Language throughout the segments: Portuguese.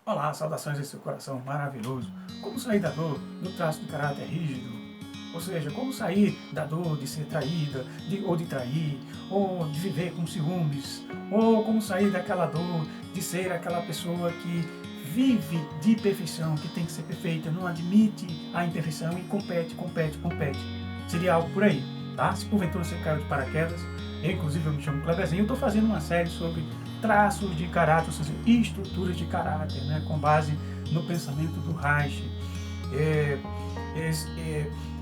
Olá, saudações a seu coração maravilhoso. Como sair da dor do traço de caráter rígido? Ou seja, como sair da dor de ser traída, ou de trair, ou de viver com ciúmes, ou como sair daquela dor de ser aquela pessoa que vive de perfeição, que tem que ser perfeita, não admite a imperfeição e compete. Seria algo por aí, tá? Se porventura você caiu de paraquedas, inclusive eu me chamo Kleberzinho, eu estou fazendo uma série sobre traços de caráter, ou seja, estruturas de caráter, né, com base no pensamento do Reich. É,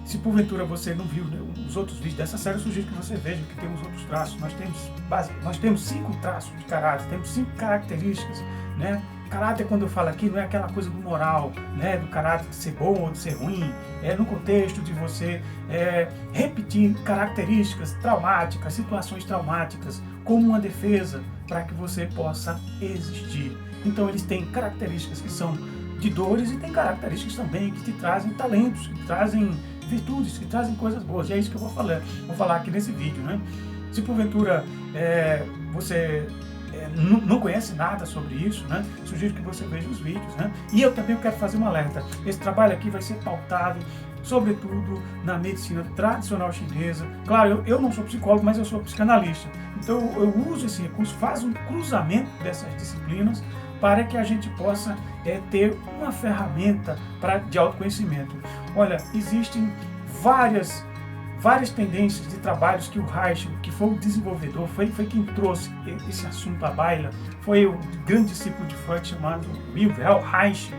se porventura você não viu, né, os outros vídeos dessa série, eu sugiro que você veja que temos outros traços. Nós temos 5 traços de caráter, temos 5 características, né? Caráter, quando eu falo aqui, não é aquela coisa do moral, né, do caráter de ser bom ou de ser ruim, é no contexto de você repetir características traumáticas, situações traumáticas, como uma defesa para que você possa existir. Então eles têm características que são de dores e tem características também que te trazem talentos, que te trazem virtudes, que trazem coisas boas. E é isso que eu vou falar aqui nesse vídeo, né? Se porventura você não conhece nada sobre isso, né? Sugiro que você veja os vídeos, né? E eu também quero fazer um alerta. Esse trabalho aqui vai ser pautado sobretudo na medicina tradicional chinesa. Claro, eu não sou psicólogo, mas eu sou psicanalista. Então eu uso esse recurso, faço um cruzamento dessas disciplinas para que a gente possa ter uma ferramenta de autoconhecimento. Olha, existem várias tendências de trabalhos que o Reich, que foi o desenvolvedor, foi quem trouxe esse assunto à baila, foi o grande discípulo de Freud chamado Wilhelm Reich.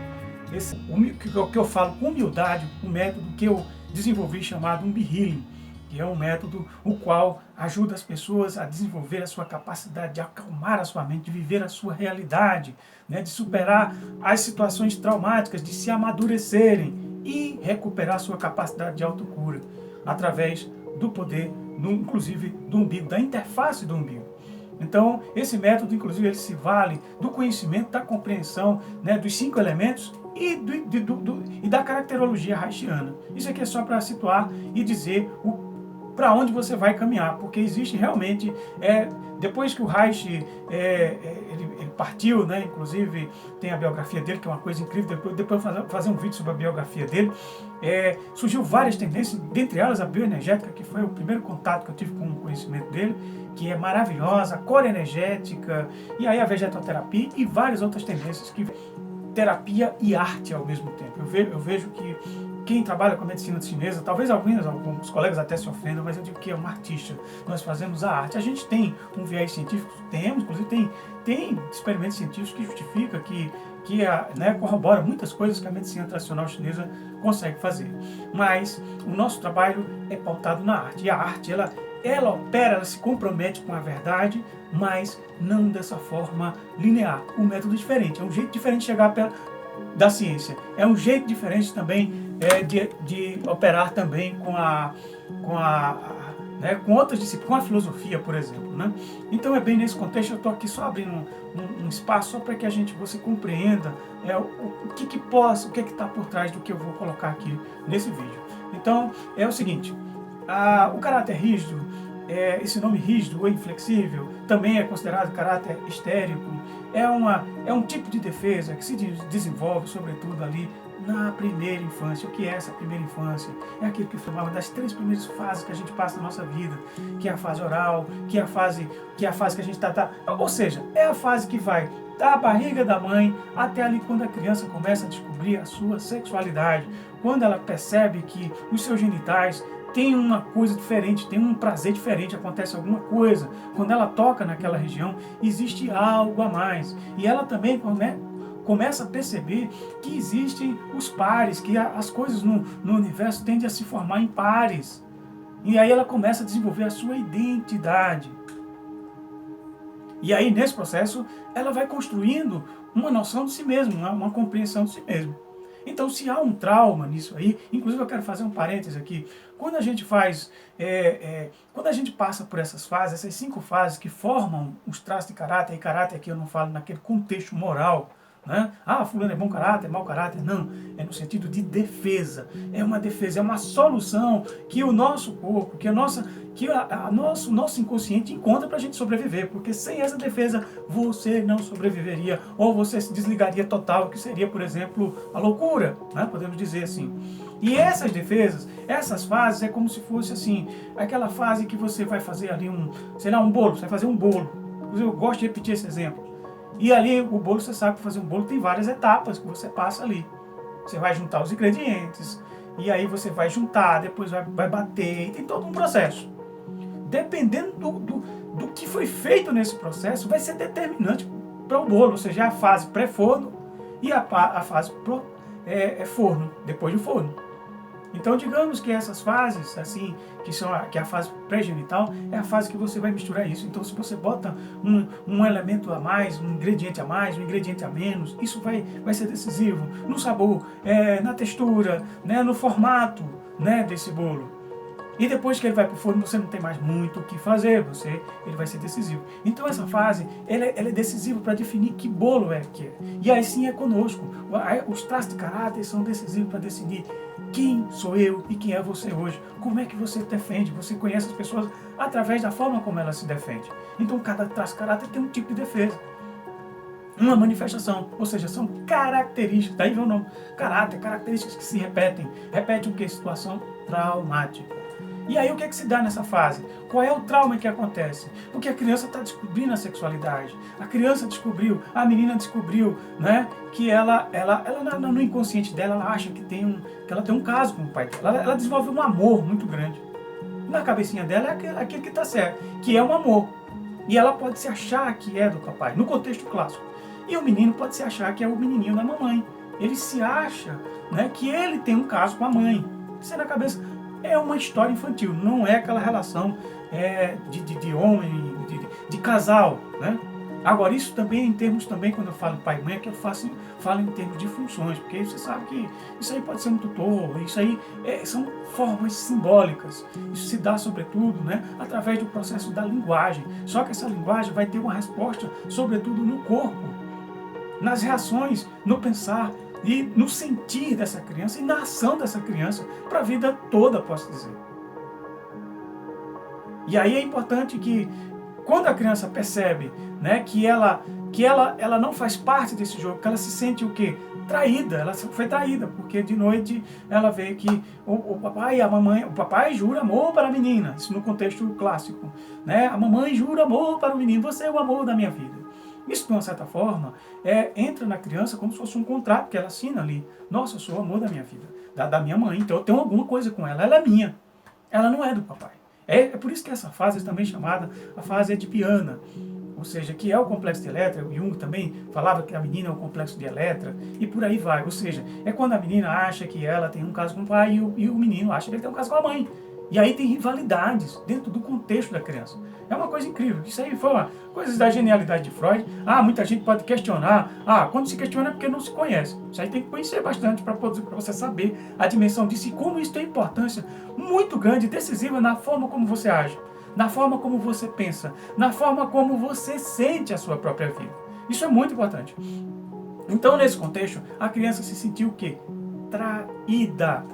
O que eu falo com humildade, um método que eu desenvolvi chamado Umbi-Healing, que é um método o qual ajuda as pessoas a desenvolver a sua capacidade de acalmar a sua mente, de viver a sua realidade, né, de superar as situações traumáticas, de se amadurecerem e recuperar a sua capacidade de autocura, através do poder, inclusive do umbigo, da interface do umbigo. Então, esse método, inclusive, ele se vale do conhecimento, da compreensão, né, dos 5 elementos e da caracterologia reichiana. Isso aqui é só para situar e dizer para onde você vai caminhar, porque existe realmente, depois que o Reich ele partiu, né, inclusive tem a biografia dele, que é uma coisa incrível, depois fazer um vídeo sobre a biografia dele, surgiu várias tendências, dentre elas a bioenergética, que foi o primeiro contato que eu tive com o conhecimento dele, que é maravilhosa, a core energética, e aí a vegetoterapia e várias outras tendências, que terapia e arte ao mesmo tempo. Eu vejo que quem trabalha com a medicina chinesa, talvez alguns colegas até se ofendam, mas eu digo que é um artista. Nós fazemos a arte. A gente tem um viés científico, temos, inclusive tem experimentos científicos que justificam, né, corrobora muitas coisas que a medicina tradicional chinesa consegue fazer. Mas o nosso trabalho é pautado na arte. E a arte, ela opera, ela se compromete com a verdade, mas não dessa forma linear. Um método diferente, é um jeito diferente de chegar da ciência. É um jeito diferente também de operar também com outras disciplinas, com a filosofia, por exemplo, né? Então é bem nesse contexto, eu estou aqui só abrindo um espaço só para que você compreenda o que está por trás do que eu vou colocar aqui nesse vídeo. Então é o seguinte, o caráter rígido, esse nome rígido ou inflexível, também é considerado caráter histérico, é um tipo de defesa que se desenvolve sobretudo ali na primeira infância. O que é essa primeira infância? É aquilo que eu chamava das 3 primeiras fases que a gente passa na nossa vida, que é a fase oral, que é a fase que a gente está... Ou seja, é a fase que vai da barriga da mãe até ali quando a criança começa a descobrir a sua sexualidade, quando ela percebe que os seus genitais tem uma coisa diferente, tem um prazer diferente, acontece alguma coisa. Quando ela toca naquela região, existe algo a mais. E ela também começa a perceber que existem os pares, que as coisas no universo tendem a se formar em pares. E aí ela começa a desenvolver a sua identidade. E aí, nesse processo, ela vai construindo uma noção de si mesma, uma compreensão de si mesma. Então, se há um trauma nisso aí, inclusive eu quero fazer um parênteses aqui, quando a gente quando a gente passa por essas fases, essas 5 fases que formam os traços de caráter, e caráter aqui eu não falo naquele contexto moral, né? Ah, fulano é bom caráter, é mau caráter. Não, é no sentido de defesa. É uma defesa, é uma solução que o nosso corpo, que nosso inconsciente encontra para a gente sobreviver, porque sem essa defesa você não sobreviveria, ou você se desligaria total, que seria, por exemplo, a loucura, né? Podemos dizer assim. E essas defesas, essas fases, é como se fosse assim, aquela fase que você vai fazer ali um bolo, você vai fazer um bolo. Eu gosto de repetir esse exemplo. E ali o bolo, você sabe que fazer um bolo tem várias etapas que você passa ali. Você vai juntar os ingredientes, e aí você vai juntar, depois vai bater, e tem todo um processo. Dependendo do que foi feito nesse processo, vai ser determinante para o bolo, ou seja, a fase pré-forno e a fase forno, depois do forno. Então, digamos que essas fases, assim, que é a fase pré-genital, é a fase que você vai misturar isso. Então, se você bota um elemento a mais, um ingrediente a mais, um ingrediente a menos, isso vai ser decisivo no sabor, na textura, né, no formato, né, desse bolo. E depois que ele vai para o forno, você não tem mais muito o que fazer, ele vai ser decisivo. Então essa fase, ela é decisiva para definir que bolo que é. E aí sim é conosco. Os traços de caráter são decisivos para decidir quem sou eu e quem é você hoje. Como é que você defende? Você conhece as pessoas através da forma como elas se defendem. Então cada traço de caráter tem um tipo de defesa. Uma manifestação, ou seja, são características, daí vem o nome, caráter, características que se repetem. Repete o que? Situação traumática. E aí o que é que se dá nessa fase? Qual é o trauma que acontece? Porque a criança está descobrindo a sexualidade. A criança descobriu, a menina descobriu, né, que ela no inconsciente dela, ela acha que ela tem um caso com o pai dela. Ela desenvolve um amor muito grande. Na cabecinha dela é aquilo que está certo, que é um amor. E ela pode se achar que é do papai, no contexto clássico. E o menino pode se achar que é o menininho da mamãe. Ele se acha, né, que ele tem um caso com a mãe. Isso é na cabeça. É uma história infantil, não é aquela relação de homem, de casal, né? Agora, isso também, em termos também, quando eu falo pai e mãe, é que eu falo em termos de funções, porque você sabe que isso aí pode ser um tutor, isso aí são formas simbólicas. Isso se dá, sobretudo, né, através do processo da linguagem. Só que essa linguagem vai ter uma resposta, sobretudo, no corpo, nas reações, no pensar, e no sentir dessa criança e na ação dessa criança para a vida toda, posso dizer. E aí é importante que, quando a criança percebe, né, que ela não faz parte desse jogo, que ela se sente o quê? Traída, ela foi traída, porque de noite ela vê que o papai e a mamãe, o papai jura amor para a menina, isso no contexto clássico, né? A mamãe jura amor para o menino, você é o amor da minha vida. Isso, de uma certa forma, entra na criança como se fosse um contrato que ela assina ali. Nossa, eu sou o amor da minha vida, da minha mãe, então eu tenho alguma coisa com ela é minha. Ela não é do papai. É por isso que essa fase é também chamada a fase edipiana, ou seja, que é o complexo de Elétra. O Jung também falava que a menina é o complexo de Elétra, e por aí vai. Ou seja, é quando a menina acha que ela tem um caso com o pai e o menino acha que ele tem um caso com a mãe. E aí tem rivalidades dentro do contexto da criança. É uma coisa incrível. Isso aí foi uma coisa da genialidade de Freud. Muita gente pode questionar. Quando se questiona é porque não se conhece. Isso aí tem que conhecer bastante para você saber a dimensão disso e como isso tem importância muito grande e decisiva na forma como você age, na forma como você pensa, na forma como você sente a sua própria vida. Isso é muito importante. Então, nesse contexto, a criança se sentiu o quê? Traída.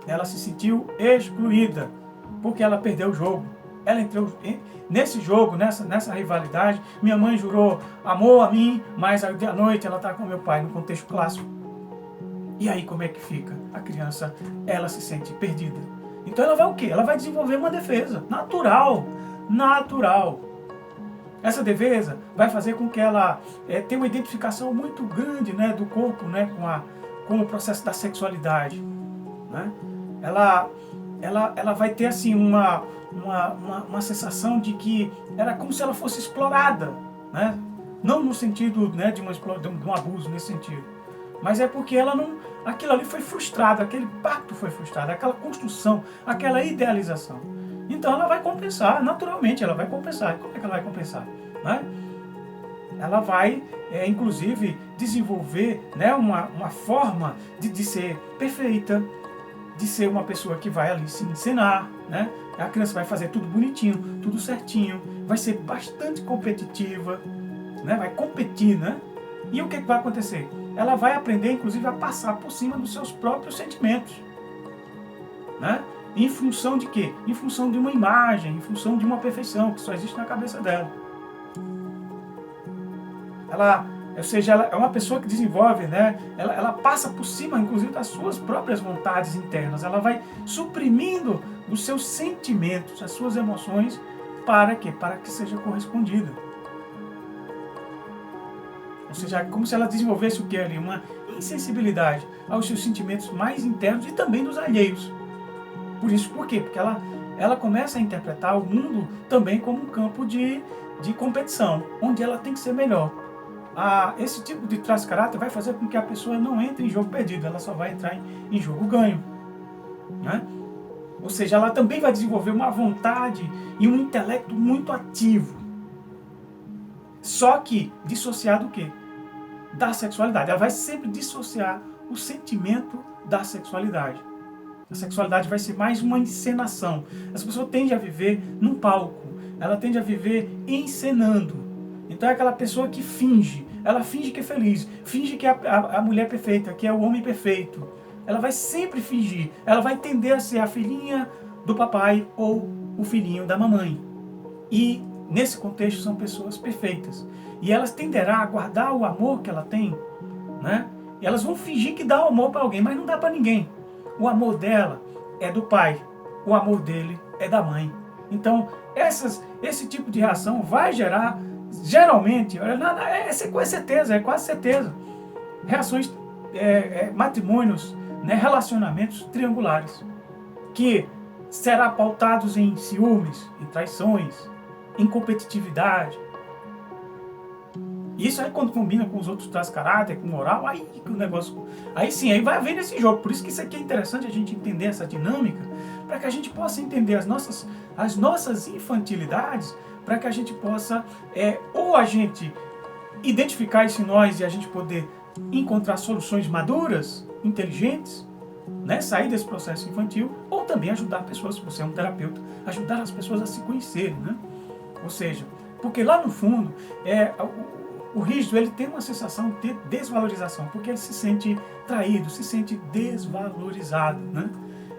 Ela se sentiu excluída, porque ela perdeu o jogo. Ela entrou nesse jogo, nessa rivalidade. Minha mãe jurou amor a mim, mas à noite ela está com meu pai, no contexto clássico. E aí como é que fica? A criança, ela se sente perdida. Então ela vai o quê? Ela vai desenvolver uma defesa natural. Essa defesa vai fazer com que ela tenha uma identificação muito grande, né, do corpo, né, com o processo da sexualidade, né? Ela vai ter assim uma sensação de que era como se ela fosse explorada, né? Não no sentido, né, de um abuso nesse sentido, mas é porque aquilo ali foi frustrado, aquele pacto foi frustrado, aquela construção, aquela idealização. Então ela vai compensar, naturalmente ela vai compensar. Como é que ela vai compensar, né? Ela vai, inclusive, desenvolver, né, uma forma de ser perfeita, de ser uma pessoa que vai ali se encenar, né? A criança vai fazer tudo bonitinho, tudo certinho, vai ser bastante competitiva, né? Vai competir, né? E o que vai acontecer? Ela vai aprender, inclusive, a passar por cima dos seus próprios sentimentos. Né? Em função de quê? Em função de uma imagem, em função de uma perfeição que só existe na cabeça dela. Ou seja, ela é uma pessoa que desenvolve, né? Ela passa por cima, inclusive, das suas próprias vontades internas. Ela vai suprimindo os seus sentimentos, as suas emoções, para quê? Para que seja correspondida. Ou seja, é como se ela desenvolvesse o que ali? Uma insensibilidade aos seus sentimentos mais internos e também dos alheios. Por quê? Porque ela começa a interpretar o mundo também como um campo de competição, onde ela tem que ser melhor. Esse tipo de traço de caráter vai fazer com que a pessoa não entre em jogo perdido, ela só vai entrar em jogo ganho. Né? Ou seja, ela também vai desenvolver uma vontade e um intelecto muito ativo. Só que dissociado do quê? Da sexualidade. Ela vai sempre dissociar o sentimento da sexualidade. A sexualidade vai ser mais uma encenação. Essa pessoa tende a viver num palco. Ela tende a viver encenando. Então é aquela pessoa que finge. Ela finge que é feliz. Finge que é a mulher perfeita, que é o homem perfeito. Ela vai sempre fingir. Ela vai tender a ser a filhinha do papai ou o filhinho da mamãe. E nesse contexto são pessoas perfeitas. E elas tenderão a guardar o amor que ela tem. Né? E elas vão fingir que dá amor para alguém, mas não dá para ninguém. O amor dela é do pai, o amor dele é da mãe. Então, esse tipo de reação vai gerar, geralmente, é quase certeza, reações, matrimônios, né, relacionamentos triangulares, que será pautados em ciúmes, em traições, em competitividade. Isso aí quando combina com os outros traços de caráter, com moral, aí que o negócio... Aí sim, aí vai haver nesse jogo. Por isso que isso aqui é interessante a gente entender essa dinâmica, para que a gente possa entender as nossas infantilidades, para que a gente possa, ou a gente identificar isso em nós e a gente poder encontrar soluções maduras, inteligentes, né, sair desse processo infantil, ou também ajudar pessoas, se você é um terapeuta, ajudar as pessoas a se conhecerem. Né? Ou seja, porque lá no fundo, o rígido ele tem uma sensação de desvalorização, porque ele se sente traído, se sente desvalorizado. Né?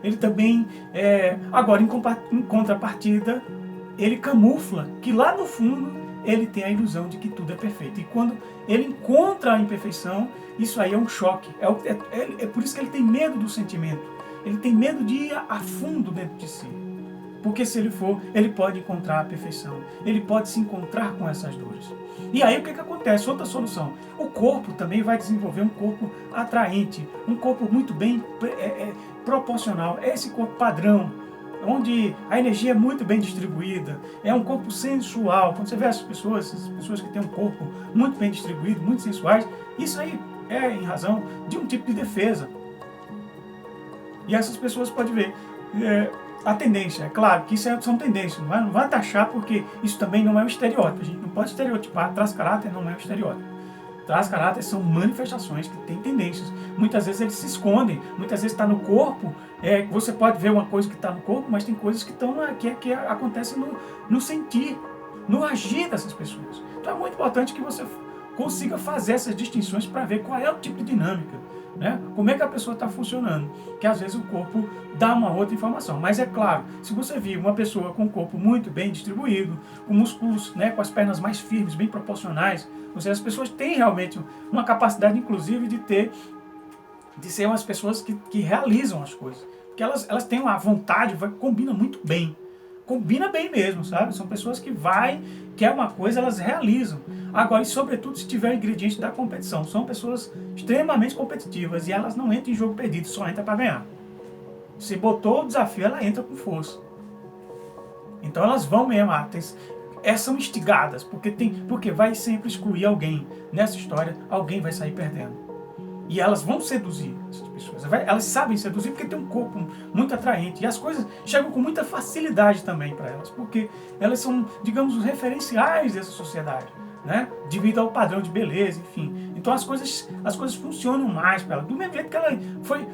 Ele também, agora em contrapartida, ele camufla que lá no fundo ele tem a ilusão de que tudo é perfeito. E quando ele encontra a imperfeição, isso aí é um choque. É por isso que ele tem medo do sentimento. Ele tem medo de ir a fundo dentro de si. Porque se ele for, ele pode encontrar a perfeição. Ele pode se encontrar com essas dores. E aí o que acontece? Outra solução. O corpo também vai desenvolver um corpo atraente. Um corpo muito bem proporcional. É esse corpo padrão, onde a energia é muito bem distribuída. É um corpo sensual. Quando você vê as pessoas que têm um corpo muito bem distribuído, muito sensuais, isso aí é em razão de um tipo de defesa. E essas pessoas podem ver... a tendência, é claro que isso são tendências, não vai taxar, porque isso também não é um estereótipo. A gente não pode estereotipar, traço-caráter não é um estereótipo. Traço-caráter são manifestações que têm tendências. Muitas vezes eles se escondem, muitas vezes está no corpo, você pode ver uma coisa que está no corpo, mas tem coisas que acontecem no sentir, no agir dessas pessoas. Então é muito importante que você consiga fazer essas distinções para ver qual é o tipo de dinâmica. Né? Como é que a pessoa está funcionando, que às vezes o corpo dá uma outra informação, mas é claro, se você vir uma pessoa com o corpo muito bem distribuído, com músculos, né, com as pernas mais firmes, bem proporcionais, ou seja, as pessoas têm realmente uma capacidade inclusive de ser umas pessoas que realizam as coisas, porque elas têm uma vontade, combina muito bem, combina bem mesmo, sabe? São pessoas que quer uma coisa, elas realizam. Agora, e sobretudo se tiver o ingrediente da competição, são pessoas extremamente competitivas e elas não entram em jogo perdido, só entra para ganhar. Se botou o desafio, ela entra com força. Então elas vão mesmo, são instigadas, porque vai sempre excluir alguém. Nessa história, alguém vai sair perdendo. E elas vão seduzir essas pessoas. Elas sabem seduzir porque tem um corpo muito atraente. E as coisas chegam com muita facilidade também para elas, porque elas são, digamos, os referenciais dessa sociedade, né? Devido ao padrão de beleza, enfim. Então as coisas funcionam mais para ela. Do mesmo jeito que ela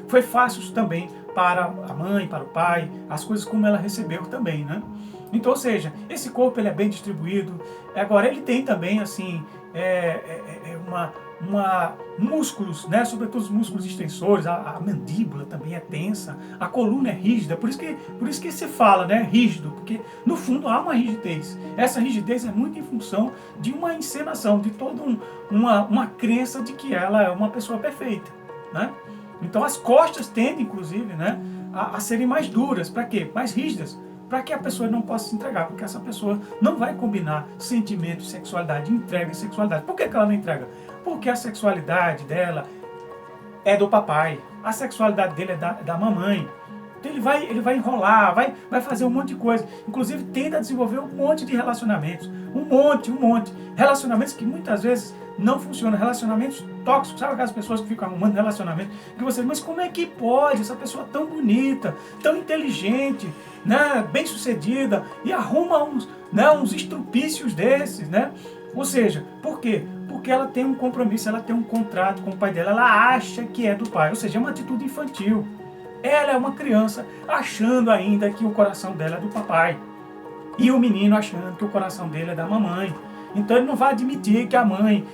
foi fácil também para a mãe, para o pai, as coisas como ela recebeu também, né? Então, ou seja, esse corpo ele é bem distribuído. Agora, ele tem também, assim, músculos, né, sobretudo os músculos extensores, a mandíbula também é tensa, a coluna é rígida, por isso que se fala, né, rígido, porque no fundo há uma rigidez. Essa rigidez é muito em função de uma encenação, de toda uma crença de que ela é uma pessoa perfeita, né? Então as costas tendem, inclusive, né, a serem mais duras, para quê? Mais rígidas, para que a pessoa não possa se entregar, porque essa pessoa não vai combinar sentimento, sexualidade, entrega e sexualidade. Por que ela não entrega? Porque a sexualidade dela é do papai, a sexualidade dele é da mamãe. Então ele vai enrolar, vai fazer um monte de coisa. Inclusive tende a desenvolver um monte de relacionamentos. Um monte. Relacionamentos que muitas vezes não funcionam. Relacionamentos tóxicos. Sabe aquelas pessoas que ficam arrumando relacionamento? Que você, mas como é que pode? Essa pessoa tão bonita, tão inteligente, né, bem sucedida, e arruma uns estrupícios desses, né? Ou seja, por quê? Porque ela tem um compromisso, ela tem um contrato com o pai dela, ela acha que é do pai, ou seja, é uma atitude infantil. Ela é uma criança achando ainda que o coração dela é do papai. E o menino achando que o coração dele é da mamãe. Então ele não vai admitir que a mãe,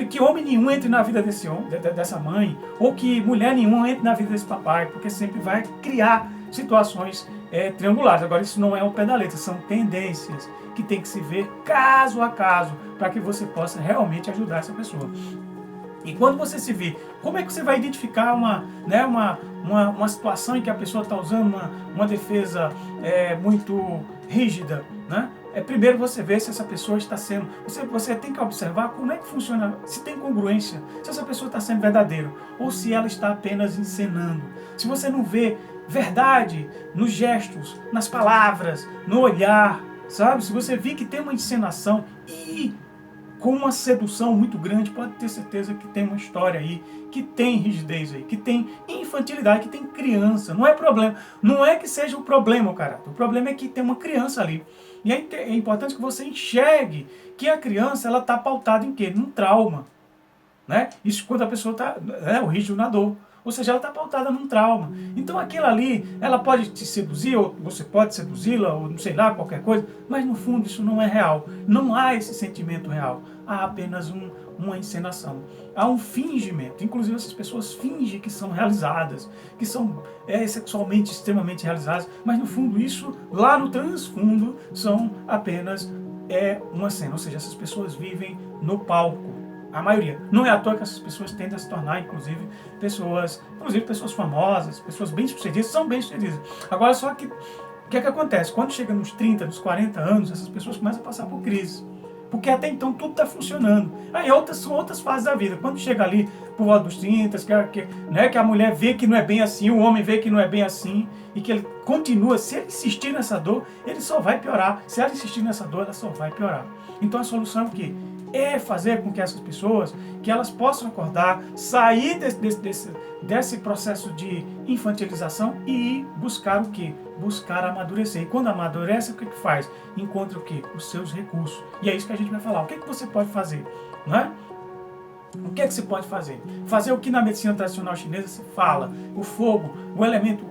que homem nenhum entre na vida dessa mãe, ou que mulher nenhuma entre na vida desse papai, porque sempre vai criar situações triangulares. Agora isso não é o pé da letra, são tendências que tem que se ver caso a caso, para que você possa realmente ajudar essa pessoa. E quando você se vê, como é que você vai identificar uma situação em que a pessoa está usando uma defesa muito rígida, né? Primeiro você vê se essa pessoa está sendo... Você tem que observar como é que funciona, se tem congruência, se essa pessoa está sendo verdadeira, ou se ela está apenas encenando. Se você não vê verdade nos gestos, nas palavras, no olhar, sabe? Se você vê que tem uma encenação e com uma sedução muito grande, pode ter certeza que tem uma história aí, que tem rigidez aí, que tem infantilidade, que tem criança. Não é problema. Não é que seja o problema, cara. O problema é que tem uma criança ali. E é importante que você enxergue que a criança ela está pautada em quê? Num trauma. Né? Isso quando a pessoa está o rígido na dor. Ou seja, ela está pautada num trauma. Então aquilo ali, ela pode te seduzir, ou você pode seduzi-la, ou não sei lá, qualquer coisa, mas no fundo isso não é real. Não há esse sentimento real. Há apenas uma encenação. Há um fingimento. Inclusive essas pessoas fingem que são realizadas, que são sexualmente extremamente realizadas, mas no fundo isso, lá no transfundo, são apenas uma cena. Ou seja, essas pessoas vivem no palco. A maioria. Não é à toa que essas pessoas tendem a se tornar, inclusive pessoas famosas, pessoas bem-sucedidas, são bem-sucedidas. Agora, só que, o que é que acontece? Quando chega nos 30, nos 40 anos, essas pessoas começam a passar por crise. Porque até então tudo está funcionando. Aí são outras fases da vida. Quando chega ali por volta dos 30, que a mulher vê que não é bem assim, o homem vê que não é bem assim, e que ele continua, se ele insistir nessa dor, ele só vai piorar. Se ela insistir nessa dor, ela só vai piorar. Então a solução é o quê? É fazer com que essas pessoas, que elas possam acordar, sair desse processo de infantilização e buscar o quê? Buscar amadurecer. E quando amadurece, o que faz? Encontra o quê? Os seus recursos. E é isso que a gente vai falar. O que você pode fazer? Não é? O que se pode fazer? Fazer o que na medicina tradicional chinesa se fala. O fogo, o elemento,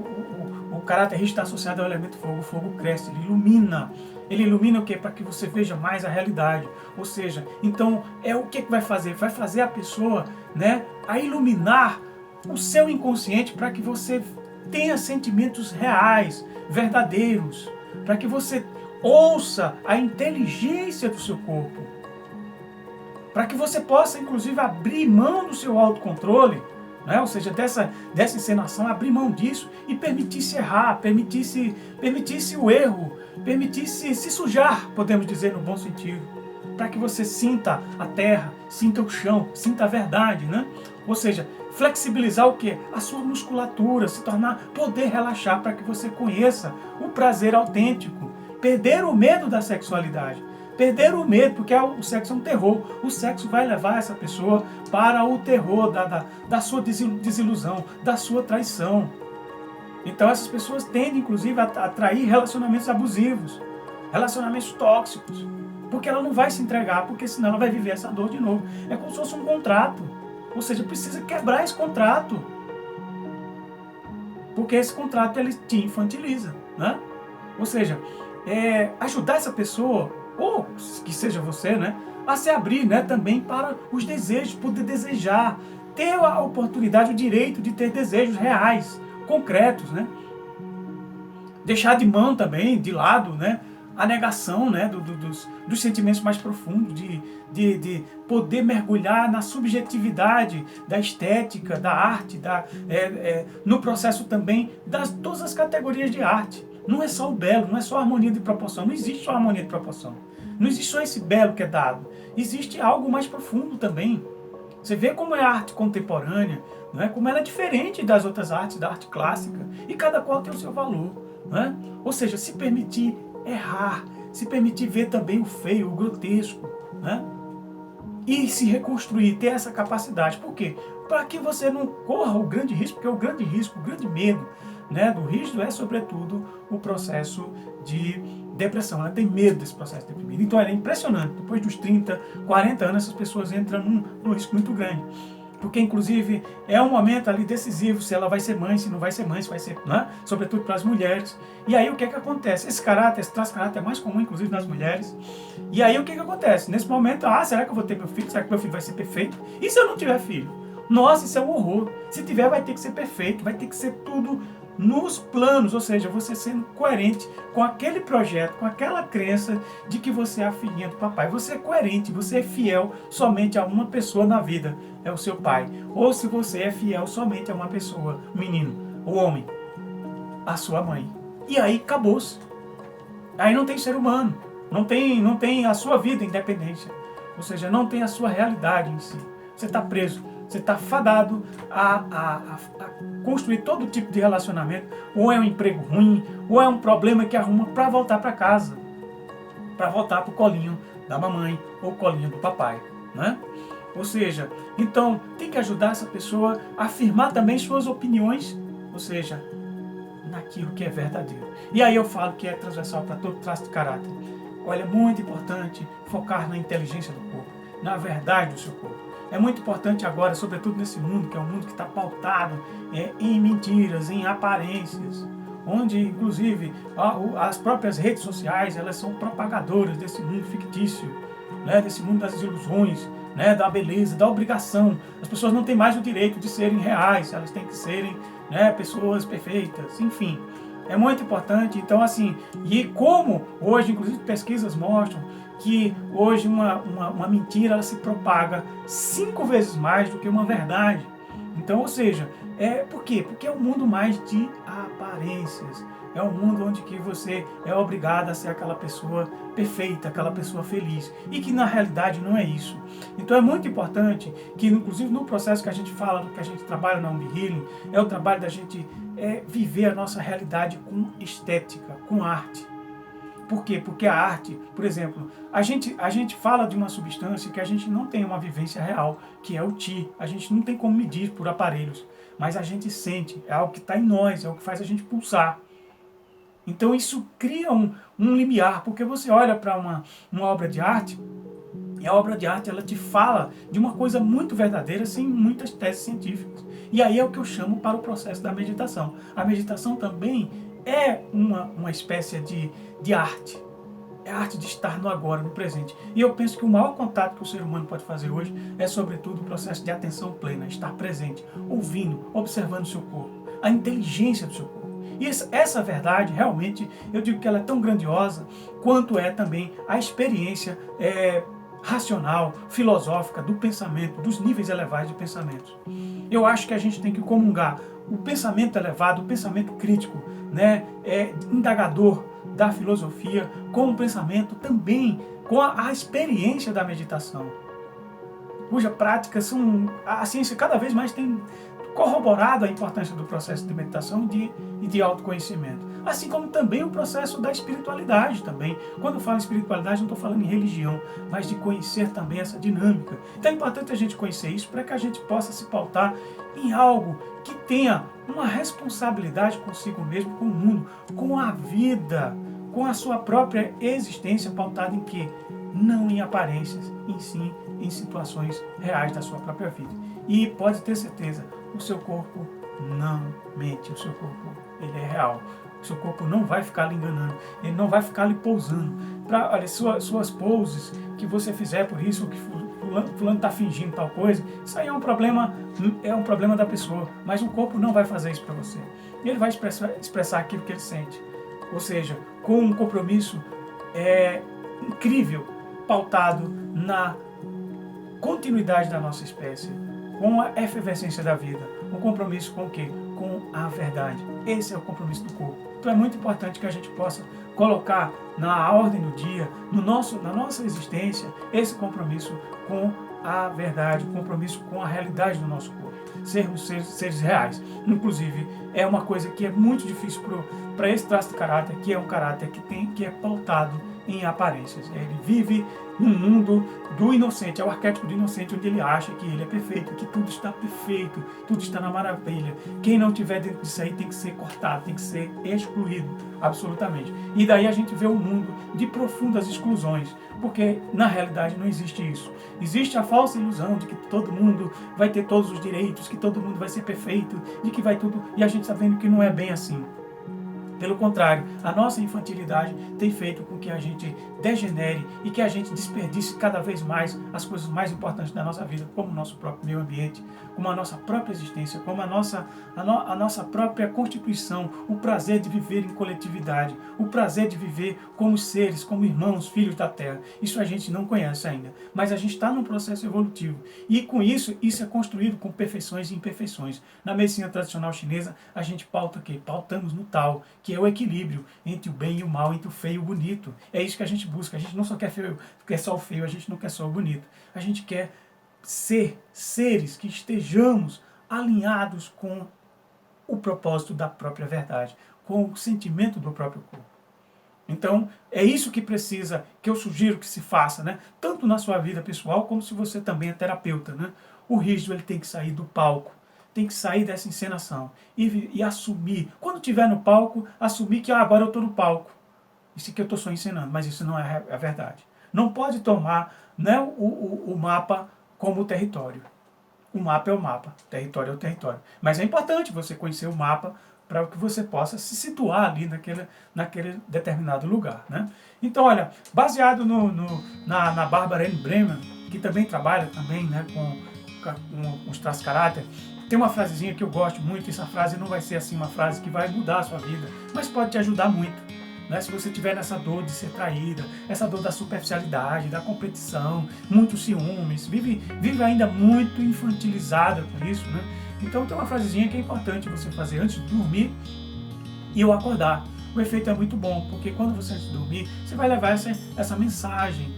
o caráter rígido está associado ao elemento fogo. O fogo cresce, ele ilumina. Ele ilumina o quê? Para que você veja mais a realidade. Ou seja, então, o que vai fazer? Vai fazer a pessoa, né, a iluminar o seu inconsciente para que você tenha sentimentos reais, verdadeiros. Para que você ouça a inteligência do seu corpo. Para que você possa, inclusive, abrir mão do seu autocontrole, né? Ou seja, dessa encenação, abrir mão disso e permitir-se errar, permitir-se o erro, permitir-se se sujar, podemos dizer no bom sentido, para que você sinta a terra, sinta o chão, sinta a verdade, né? Ou seja, flexibilizar o quê? A sua musculatura, poder relaxar para que você conheça o prazer autêntico, perder o medo da sexualidade. Perder o medo, porque o sexo é um terror. O sexo vai levar essa pessoa para o terror da sua desilusão, da sua traição. Então essas pessoas tendem, inclusive, a atrair relacionamentos abusivos, relacionamentos tóxicos, porque ela não vai se entregar, porque senão ela vai viver essa dor de novo. É como se fosse um contrato. Ou seja, precisa quebrar esse contrato. Porque esse contrato ele te infantiliza, né? Ou seja, ajudar essa pessoa ou que seja você, né, a se abrir, né, também para os desejos, poder desejar, ter a oportunidade, o direito de ter desejos reais, concretos, né? Deixar de mão também, de lado, né, a negação, né, dos sentimentos mais profundos, de poder mergulhar na subjetividade da estética, da arte, no processo também das todas as categorias de arte. Não é só o belo, não é só a harmonia de proporção, não existe só a harmonia de proporção. Não existe só esse belo que é dado, existe algo mais profundo também. Você vê como é a arte contemporânea, não é? Como ela é diferente das outras artes, da arte clássica, e cada qual tem o seu valor. Não é? Ou seja, se permitir errar, se permitir ver também o feio, o grotesco, né? E se reconstruir, ter essa capacidade. Por quê? Para que você não corra o grande risco, porque o grande risco, o grande medo, né, do rígido é, sobretudo, o processo de depressão. Ela tem medo desse processo deprimido. Então é impressionante. Depois dos 30, 40 anos, essas pessoas entram num risco muito grande. Porque, inclusive, é um momento ali decisivo se ela vai ser mãe, se não vai ser mãe, se vai ser, né? Sobretudo para as mulheres. E aí o que acontece? Esse caráter, esse traço de caráter é mais comum, inclusive, nas mulheres. E aí o que acontece? Nesse momento, será que eu vou ter meu filho? Será que meu filho vai ser perfeito? E se eu não tiver filho? Nossa, isso é um horror. Se tiver, vai ter que ser perfeito, vai ter que ser tudo nos planos, ou seja, você sendo coerente com aquele projeto, com aquela crença de que você é a filhinha do papai. Você é coerente, você é fiel somente a uma pessoa na vida, é o seu pai. Ou se você é fiel somente a uma pessoa, menino, o homem, a sua mãe. E aí acabou-se. Aí não tem ser humano, não tem a sua vida independência, ou seja, não tem a sua realidade em si. Você está preso. Você está fadado a construir todo tipo de relacionamento, ou é um emprego ruim, ou é um problema que arruma para voltar para casa, para voltar para o colinho da mamãe ou colinho do papai, né? Ou seja, então tem que ajudar essa pessoa a afirmar também suas opiniões, ou seja, naquilo que é verdadeiro. E aí eu falo que é transversal para todo traço de caráter. Olha, é muito importante focar na inteligência do corpo, na verdade do seu corpo. É muito importante agora, sobretudo nesse mundo, que é um mundo que está pautado em mentiras, em aparências, onde, inclusive, as próprias redes sociais, elas são propagadoras desse mundo fictício, né, desse mundo das ilusões, né, da beleza, da obrigação. As pessoas não têm mais o direito de serem reais, elas têm que serem, né, pessoas perfeitas, enfim. É muito importante, então, assim, e como hoje, inclusive, pesquisas mostram que hoje uma mentira ela se propaga 5 vezes mais do que uma verdade. Então, ou seja, por quê? Porque é um mundo mais de aparências. É um mundo onde que você é obrigado a ser aquela pessoa perfeita, aquela pessoa feliz. E que na realidade não é isso. Então é muito importante que, inclusive no processo que a gente fala, do que a gente trabalha na Umbi Healing, é o trabalho da gente viver a nossa realidade com estética, com arte. Por quê? Porque a arte, por exemplo, a gente fala de uma substância que a gente não tem uma vivência real, que é o Ti. A gente não tem como medir por aparelhos, mas a gente sente, é algo que está em nós, é o que faz a gente pulsar. Então isso cria um limiar, porque você olha para uma obra de arte, e a obra de arte ela te fala de uma coisa muito verdadeira, sem muitas teses científicas. E aí é o que eu chamo para o processo da meditação. A meditação também é uma espécie de arte. É a arte de estar no agora, no presente. E eu penso que o maior contato que o ser humano pode fazer hoje é, sobretudo, o processo de atenção plena, estar presente, ouvindo, observando o seu corpo, a inteligência do seu corpo. E essa verdade, realmente, eu digo que ela é tão grandiosa quanto é também a experiência racional, filosófica do pensamento, dos níveis elevados de pensamento. Eu acho que a gente tem que comungar o pensamento elevado, o pensamento crítico, né, indagador da filosofia, com o pensamento também, com a experiência da meditação, cuja prática a ciência cada vez mais tem corroborado a importância do processo de meditação e de autoconhecimento. Assim como também o processo da espiritualidade também. Quando eu falo em espiritualidade, não estou falando em religião, mas de conhecer também essa dinâmica. Então é importante a gente conhecer isso para que a gente possa se pautar em algo que tenha uma responsabilidade consigo mesmo, com o mundo, com a vida, com a sua própria existência pautada em quê? Não em aparências, em sim em situações reais da sua própria vida. E pode ter certeza, o seu corpo não mente, o seu corpo ele é real. O seu corpo não vai ficar lhe enganando, ele não vai ficar lhe pousando. Olha, suas poses que você fizer por isso, que fulano está fingindo tal coisa, isso aí é um problema da pessoa, mas o corpo não vai fazer isso para você. Ele vai expressar aquilo que ele sente. Ou seja, com um compromisso incrível, pautado na continuidade da nossa espécie, com a efervescência da vida. Um compromisso com o quê? Com a verdade. Esse é o compromisso do corpo. Então é muito importante que a gente possa colocar na ordem do dia, na nossa existência, esse compromisso com a verdade, o compromisso com a realidade do nosso corpo. Sermos seres reais. Inclusive, é uma coisa que é muito difícil para esse traço de caráter, que é um caráter que é pautado em aparências. Ele vive num mundo do inocente, é o arquétipo do inocente, onde ele acha que ele é perfeito, que tudo está perfeito, tudo está na maravilha. Quem não tiver dentro disso aí tem que ser cortado, tem que ser excluído, absolutamente. E daí a gente vê um mundo de profundas exclusões, porque na realidade não existe isso. Existe a falsa ilusão de que todo mundo vai ter todos os direitos, que todo mundo vai ser perfeito, de que vai tudo, e a gente está vendo que não é bem assim. Pelo contrário, a nossa infantilidade tem feito com que a gente degenere e que a gente desperdice cada vez mais as coisas mais importantes da nossa vida, como o nosso próprio meio ambiente, como a nossa própria existência, como a nossa própria constituição, o prazer de viver em coletividade, o prazer de viver como seres, como irmãos, filhos da terra. Isso a gente não conhece ainda, mas a gente está num processo evolutivo. E com isso é construído com perfeições e imperfeições. Na medicina tradicional chinesa, a gente pauta o quê? Pautamos no Tao, que é o equilíbrio entre o bem e o mal, entre o feio e o bonito. É isso que a gente busca. A gente não só quer só o feio, a gente não quer só o bonito. A gente quer ser seres que estejamos alinhados com o propósito da própria verdade, com o sentimento do próprio corpo. Então, é isso que precisa, que eu sugiro que se faça, né? Tanto na sua vida pessoal, como se você também é terapeuta, né? O rígido ele tem que sair do palco, tem que sair dessa encenação e assumir, quando estiver no palco, assumir que agora eu estou no palco. Isso que eu estou só ensinando, mas isso não é a verdade. Não pode tomar, né, o mapa como território. O mapa é o mapa, o território é o território. Mas é importante você conhecer o mapa para que você possa se situar ali naquele determinado lugar, né? Então, olha, baseado na Barbara Ann Bremer, que também trabalha também, né, com os traços de caráter, tem uma frasezinha que eu gosto muito, e essa frase não vai ser assim uma frase que vai mudar a sua vida, mas pode te ajudar muito. Né? Se você tiver nessa dor de ser traída, essa dor da superficialidade, da competição, muitos ciúmes, vive ainda muito infantilizada com isso, né? Então tem uma frasezinha que é importante você fazer antes de dormir e eu acordar. O efeito é muito bom, porque quando você antes de dormir, você vai levar essa mensagem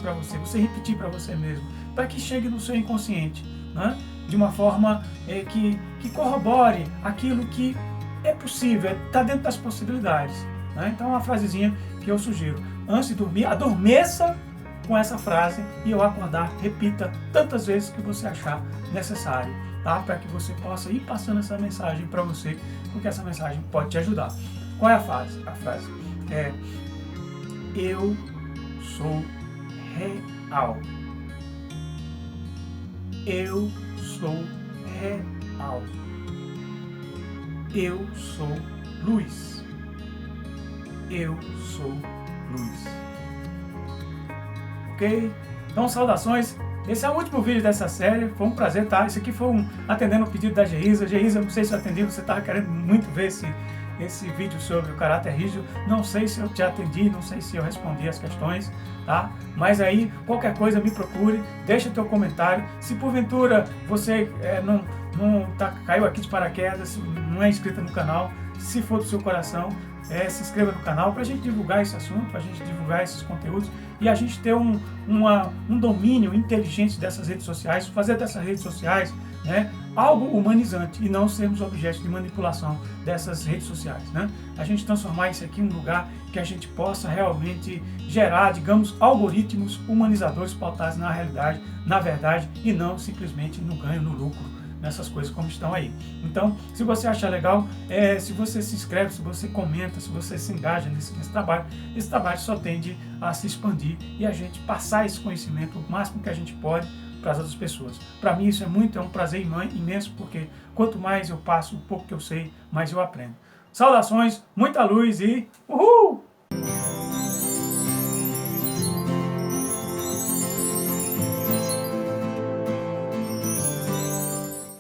para você repetir para você mesmo, para que chegue no seu inconsciente, né? De uma forma que corrobore aquilo que é possível, está dentro das possibilidades. Né? Então é uma frasezinha que eu sugiro. Antes de dormir, adormeça com essa frase e ao acordar, repita tantas vezes que você achar necessário, tá? Para que você possa ir passando essa mensagem para você, porque essa mensagem pode te ajudar. Qual é a frase? A frase é: eu sou real. Eu sou real. Eu sou luz. Eu sou luz. Ok? Então, saudações. Esse é o último vídeo dessa série. Foi um prazer, tá? Esse aqui foi atendendo o pedido da Geisa. Geisa, não sei se eu atendi, você estava querendo muito ver esse vídeo sobre o caráter rígido. Não sei se eu te atendi, não sei se eu respondi as questões, tá? Mas aí, qualquer coisa, me procure, deixa teu comentário. Se porventura você caiu aqui de paraquedas, não é inscrito no canal, se for do seu coração, se inscreva no canal para a gente divulgar esse assunto, para a gente divulgar esses conteúdos e a gente ter um domínio inteligente dessas redes sociais, fazer dessas redes sociais, né, algo humanizante e não sermos objetos de manipulação dessas redes sociais, né? A gente transformar isso aqui em um lugar que a gente possa realmente gerar, digamos, algoritmos humanizadores pautados na realidade, na verdade e não simplesmente no ganho, no lucro, nessas coisas como estão aí. Então, se você achar legal, se você se inscreve, se você comenta, se você se engaja nesse trabalho, esse trabalho só tende a se expandir e a gente passar esse conhecimento o máximo que a gente pode para as outras pessoas. Para mim isso é um prazer imenso, porque quanto mais eu passo, o pouco que eu sei, mais eu aprendo. Saudações, muita luz e uhul!